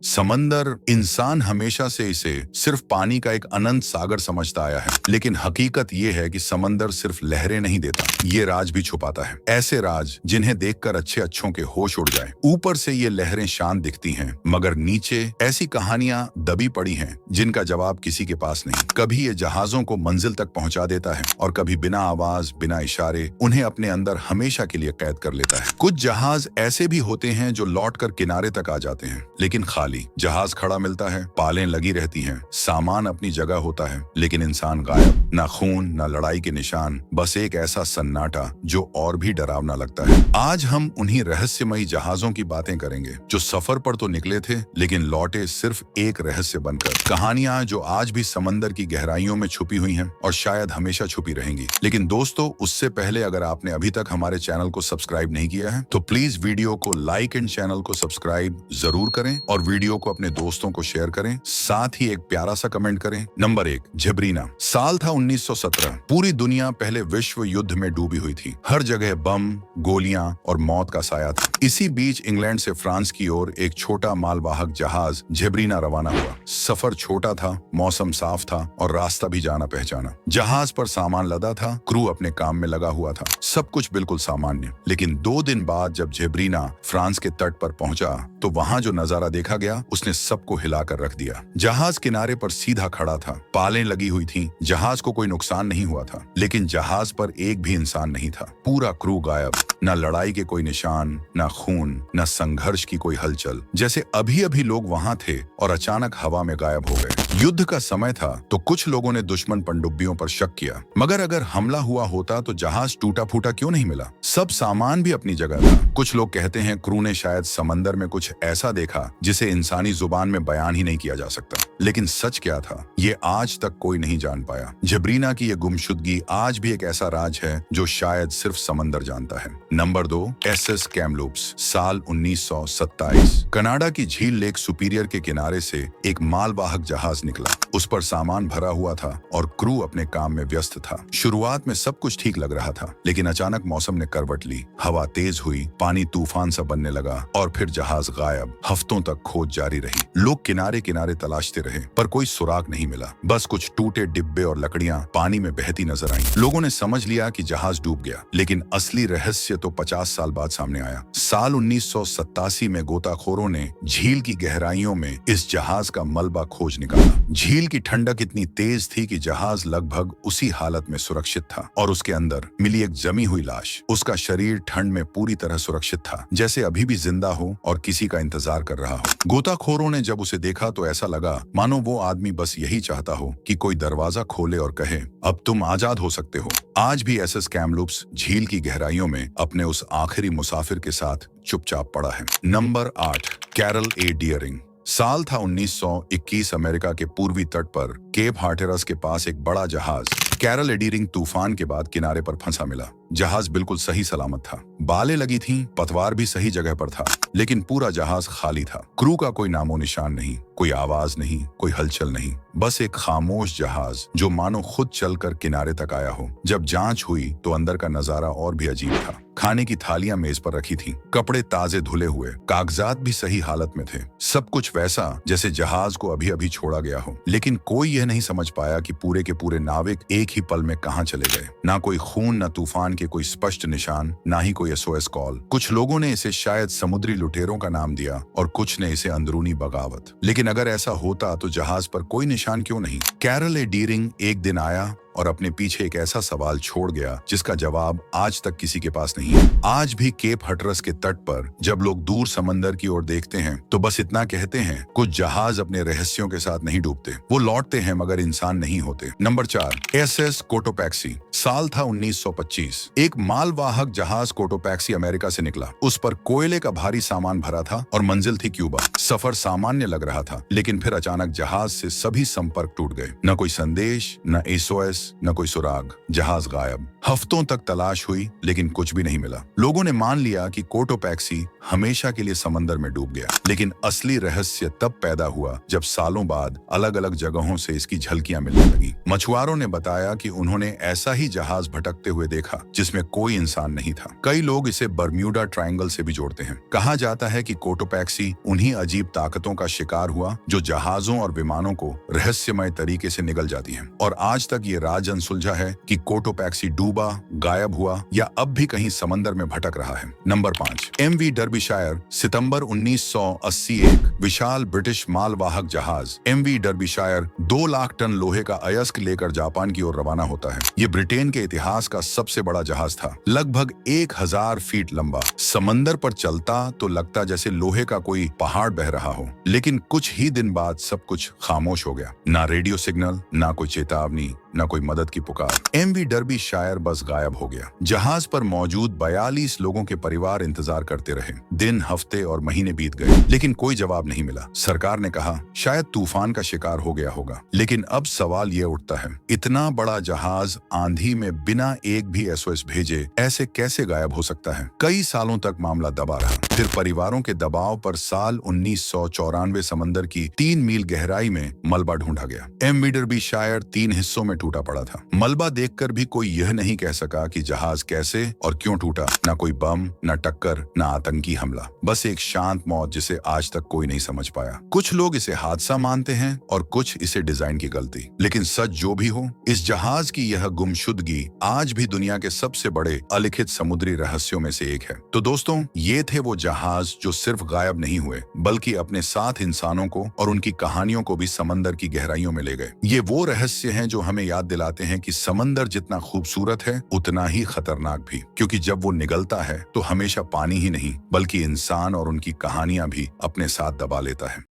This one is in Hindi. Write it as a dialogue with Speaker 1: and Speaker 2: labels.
Speaker 1: समंदर, इंसान हमेशा से इसे सिर्फ पानी का एक अनंत सागर समझता आया है, लेकिन हकीकत ये है कि समंदर सिर्फ लहरें नहीं देता, ये राज भी छुपाता है। ऐसे राज जिन्हें देखकर अच्छे अच्छों के होश उड़ जाए। ऊपर से ये लहरें शांत दिखती हैं, मगर नीचे ऐसी कहानियां दबी पड़ी हैं जिनका जवाब किसी के पास नहीं। कभी ये जहाजों को मंजिल तक पहुंचा देता है और कभी बिना आवाज, बिना इशारे उन्हें अपने अंदर हमेशा के लिए कैद कर लेता है। कुछ जहाज ऐसे भी होते हैं जो लौटकर किनारे तक आ जाते हैं, लेकिन खाली। जहाज खड़ा मिलता है, पालें लगी रहती हैं, सामान अपनी जगह होता है, लेकिन इंसान गायब। ना खून, ना लड़ाई के निशान, बस एक ऐसा सन्नाटा जो और भी डरावना लगता है। आज हम उन्हीं रहस्यमयी जहाजों की बातें करेंगे जो सफर पर तो निकले थे, लेकिन लौटे सिर्फ एक रहस्य बनकर। कहानियां जो आज भी समंदर की गहराइयों में छुपी हुई हैं और शायद हमेशा छुपी रहेंगी। लेकिन दोस्तों, उससे पहले अगर आपने अभी तक हमारे चैनल को सब्सक्राइब नहीं किया है तो प्लीज वीडियो को लाइक एंड चैनल को सब्सक्राइब जरूर करें और वीडियो को अपने दोस्तों को शेयर करें। साथ ही एक प्यारा सा कमेंट करें। नंबर 1, झिब्रीना। साल था 1917। पूरी दुनिया पहले विश्व युद्ध में डूबी हुई थी। हर जगह बम, गोलियां और मौत का साया था। इसी बीच इंग्लैंड से फ्रांस की ओर एक छोटा मालवाहक जहाज झिब्रीना रवाना हुआ। सफर छोटा था, मौसम साफ था और रास्ता भी जाना पहचाना। जहाज पर सामान लदा था, क्रू अपने काम में लगा हुआ था, सब कुछ बिल्कुल सामान्य। लेकिन 2 दिन बाद जब झिब्रीना फ्रांस के तट पर पहुंचा तो वहां जो नजारा देखा गया उसने सबको हिलाकर रख दिया। जहाज किनारे पर सीधा खड़ा था, पालें लगी हुई थीं, जहाज को कोई नुकसान नहीं हुआ था, लेकिन जहाज पर एक भी इंसान नहीं था। पूरा क्रू गायब, न लड़ाई के कोई निशान, न खून, न संघर्ष की कोई हलचल। जैसे अभी अभी लोग वहां थे और अचानक हवा में गायब हो गए। युद्ध का समय था तो कुछ लोगों ने दुश्मन पनडुब्बियों पर शक किया, मगर अगर हमला हुआ होता तो जहाज टूटा फूटा क्यों नहीं मिला? सब सामान भी अपनी जगह था। कुछ लोग कहते हैं क्रू ने शायद समंदर में कुछ ऐसा देखा जिसे इंसानी जुबान में बयान ही नहीं किया जा सकता। लेकिन सच क्या था, ये आज तक कोई नहीं जान पाया। झिब्रीना की ये गुमशुदगी आज भी एक ऐसा राज है जो शायद सिर्फ समंदर जानता है। Number 2, SS Kamloops. साल 1927। कनाडा की झील लेक सुपीरियर के किनारे से एक मालवाहक जहाज निकला। उस पर सामान भरा हुआ था और क्रू अपने काम में व्यस्त था। शुरुआत में सब कुछ ठीक लग रहा था, लेकिन अचानक मौसम ने करवट ली। हवा तेज हुई, पानी तूफान सा बनने लगा और फिर जहाज गायब। हफ्तों तक खोज जारी रही। लोग किनारे किनारे तलाशते रहे, पर कोई सुराग नहीं मिला। बस कुछ टूटे डिब्बे और लकड़ियां पानी में बहती नजर आईं। लोगों ने समझ लिया कि जहाज डूब गया, लेकिन असली रहस्य तो 50 साल बाद सामने आया। साल 1987 में गोताखोरों ने झील की गहराइयों में इस जहाज का मलबा खोज निकाला। झील की ठंडक इतनी तेज थी कि जहाज लगभग उसी हालत में सुरक्षित था और उसके अंदर मिली एक जमी हुई लाश। उसका शरीर ठंड में पूरी तरह सुरक्षित था, जैसे अभी भी जिंदा हो और किसी का इंतजार कर रहा हो। गोताखोरों ने जब उसे देखा तो ऐसा लगा मानो वो आदमी बस यही चाहता हो कि कोई दरवाजा खोले और कहे, अब तुम आजाद हो सकते हो। आज भी SS कैमलूप्स झील की गहराइयों में अपने उस आखिरी मुसाफिर के साथ चुपचाप पड़ा है। नंबर 8, कैरल ए डियरिंग। साल था 1921। अमेरिका के पूर्वी तट पर केप हार्टेरस के पास एक बड़ा जहाज कैरल एडीरिंग तूफान के बाद किनारे पर फंसा मिला। जहाज बिल्कुल सही सलामत था, बालें लगी थीं, पतवार भी सही जगह पर था, लेकिन पूरा जहाज खाली था। क्रू का कोई नामो निशान नहीं, कोई आवाज नहीं, कोई हलचल नहीं, बस एक खामोश जहाज जो मानो खुद चलकर किनारे तक आया हो। जब जांच हुई तो अंदर का नजारा और भी अजीब था। खाने की थालियां मेज पर रखी थीं, कपड़े ताजे धुले हुए, कागजात भी सही हालत में थे, सब कुछ वैसा जैसे जहाज को अभी अभी छोड़ा गया हो। लेकिन कोई यह नहीं समझ पाया कि पूरे के पूरे नाविक एक ही पल में कहां चले गए। ना कोई खून, ना तूफान के कोई स्पष्ट निशान, ना ही कोई SOS कॉल। कुछ लोगों ने इसे शायद समुद्री लुटेरों का नाम दिया और कुछ ने इसे अंदरूनी बगावत। लेकिन अगर ऐसा होता तो जहाज पर कोई निशान क्यों नहीं? कैरल ए डियरिंग एक दिन आया और अपने पीछे एक ऐसा सवाल छोड़ गया जिसका जवाब आज तक किसी के पास नहीं है। आज भी केप हटरस के तट पर जब लोग दूर समंदर की ओर देखते हैं तो बस इतना कहते हैं, कुछ जहाज अपने रहस्यों के साथ नहीं डूबते, वो लौटते हैं मगर इंसान नहीं होते। Number 4, SS Cotopaxi. साल था 1925। एक मालवाहक जहाज कोटोपैक्सी अमेरिका से निकला। उस पर कोयले का भारी सामान भरा था और मंजिल थी क्यूबा। सफर सामान्य लग रहा था, लेकिन फिर अचानक जहाज से सभी संपर्क टूट गए। न कोई संदेश, न SOS, ट्रेस, न कोई सुराग, जहाज गायब। हफ्तों तक तलाश हुई लेकिन कुछ भी नहीं मिला। लोगों ने मान लिया कि कोटोपैक्सी हमेशा के लिए समंदर में डूब गया। लेकिन असली रहस्य तब पैदा हुआ जब सालों बाद अलग अलग जगहों से इसकी झलकियां मिलने लगी। मछुआरों ने बताया कि उन्होंने ऐसा ही जहाज भटकते हुए देखा जिसमें कोई इंसान नहीं था। कई लोग इसे बर्म्यूडा ट्रायंगल से भी जोड़ते हैं। कहा जाता है कि कोटोपैक्सी उन्हीं अजीब ताकतों का शिकार हुआ जो जहाजों और विमानों को रहस्यमय तरीके से निगल जाती हैं। और आज तक ये राज अनसुलझा है कि कोटोपैक्सी डूबा, गायब हुआ या अब भी कहीं समंदर में भटक रहा है। Number 5, MV Derbyshire. सितंबर 1981 विशाल ब्रिटिश मालवाहक जहाज MV डर्बीशायर 2 लाख टन लोहे का अयस्क लेकर जापान की ओर रवाना होता है। ये ब्रिटेन के इतिहास का सबसे बड़ा जहाज था, लगभग 1000 फीट लंबा। समंदर पर चलता तो लगता जैसे लोहे का कोई पहाड़ बह रहा हो। लेकिन कुछ ही दिन बाद सब कुछ खामोश हो गया। ना रेडियो सिग्नल, ना कोई चेतावनी, न कोई मदद की पुकार। MV डर्बीशायर बस गायब हो गया। जहाज पर मौजूद 42 लोगों के परिवार इंतजार करते रहे। दिन, हफ्ते और महीने बीत गए लेकिन कोई जवाब नहीं मिला। सरकार ने कहा शायद तूफान का शिकार हो गया होगा। लेकिन अब सवाल ये उठता है, इतना बड़ा जहाज आंधी में बिना एक भी SOS भेजे ऐसे कैसे गायब हो सकता है? कई सालों तक मामला दबा रहा। फिर परिवारों के दबाव पर साल 1994 समंदर की 3 मील गहराई में मलबा ढूंढा गया। MV डर्बीशायर 3 हिस्सों में टूटा पड़ा था। मलबा देखकर भी कोई यह नहीं कह सका कि जहाज कैसे और क्यों टूटा। ना कोई बम, ना टक्कर, ना आतंकी हमला, बस एक शांत मौत जिसे आज तक कोई नहीं समझ पाया। कुछ लोग इसे हादसा मानते हैं और कुछ इसे डिजाइन की गलती। लेकिन सच जो भी हो, इस जहाज की यह गुमशुदगी आज भी दुनिया के सबसे बड़े अलिखित समुद्री रहस्यों में से एक है। तो दोस्तों, ये थे वो जहाज जो सिर्फ गायब नहीं हुए बल्कि अपने साथ इंसानों को और उनकी कहानियों को भी समंदर की गहराइयों में ले गए। ये वो रहस्य हैं जो हमें याद दिलाते हैं कि समंदर जितना खूबसूरत है उतना ही खतरनाक भी, क्योंकि जब वो निगलता है तो हमेशा पानी ही नहीं बल्कि इंसान और उनकी कहानियां भी अपने साथ दबा लेता है।